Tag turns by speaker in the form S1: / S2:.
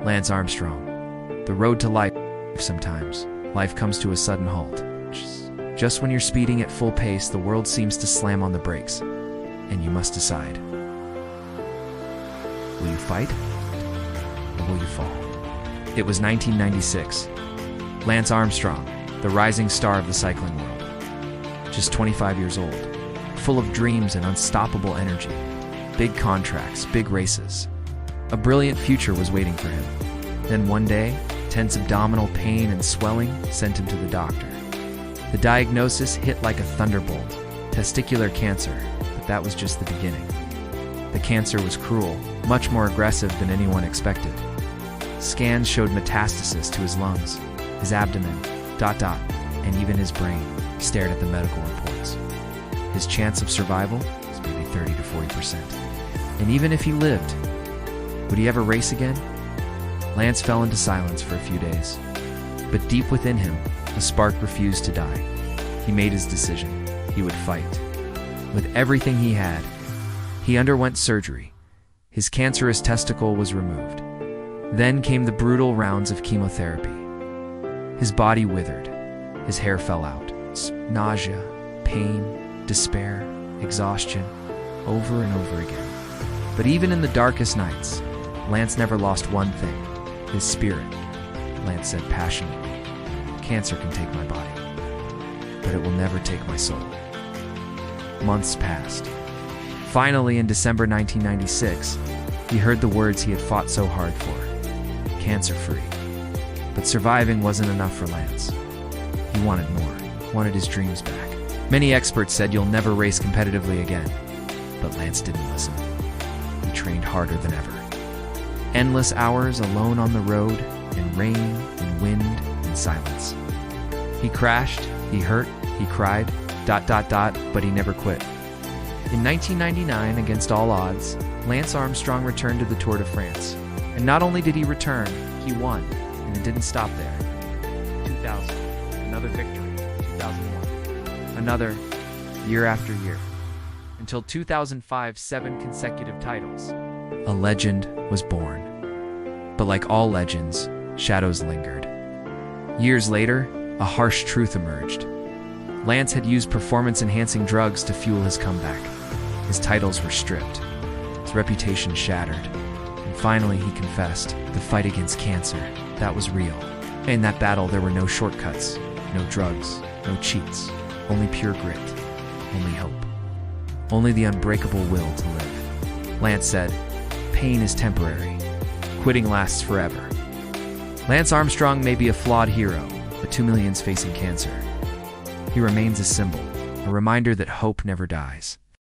S1: Lance Armstrong. The road to life, sometimes. Life comes to a sudden halt. Just when you're speeding at full pace, the world seems to slam on the brakes, and you must decide. Will you fight, or will you fall? It was 1996. Lance Armstrong, the rising star of the cycling world. Just 25 years old, full of dreams and unstoppable energy. Big contracts, big races. A brilliant future was waiting for him. Then one day, tense abdominal pain and swelling sent him to the doctor. The diagnosis hit like a thunderbolt: testicular cancer, but that was just the beginning. The cancer was cruel, much more aggressive than anyone expected. Scans showed metastasis to his lungs, his abdomen, and even his brain stared at the medical reports. His chance of survival was maybe 30 to 40%. And even if he lived, would he ever race again? Lance fell into silence for a few days. But deep within him, a spark refused to die. He made his decision. He would fight. With everything he had, he underwent surgery. His cancerous testicle was removed. Then came the brutal rounds of chemotherapy. His body withered. His hair fell out. Nausea, pain, despair, exhaustion, over and over again. But even in the darkest nights, Lance never lost one thing: his spirit. Lance said passionately, "Cancer can take my body, but it will never take my soul." Months passed. Finally, in December 1996, he heard the words he had fought so hard for: cancer-free. But surviving wasn't enough for Lance. He wanted more, wanted his dreams back. Many experts said you'll never race competitively again, but Lance didn't listen. He trained harder than ever. Endless hours alone on the road, in rain, in wind, in silence. He crashed, he hurt, he cried, but he never quit. In 1999, against all odds, Lance Armstrong returned to the Tour de France. And not only did he return, he won, and it didn't stop there. 2000, another victory. 2001, another, year after year. Until 2005, 7 consecutive titles. A legend was born. But like all legends, shadows lingered. Years later, a harsh truth emerged. Lance had used performance-enhancing drugs to fuel his comeback. His titles were stripped. His reputation shattered. And finally, he confessed: the fight against cancer, that was real. In that battle, there were no shortcuts, no drugs, no cheats, only pure grit, only hope, only the unbreakable will to live. Lance said, "Pain is temporary. Quitting lasts forever." Lance Armstrong may be a flawed hero, but 2 million's facing cancer. He remains a symbol, a reminder that hope never dies.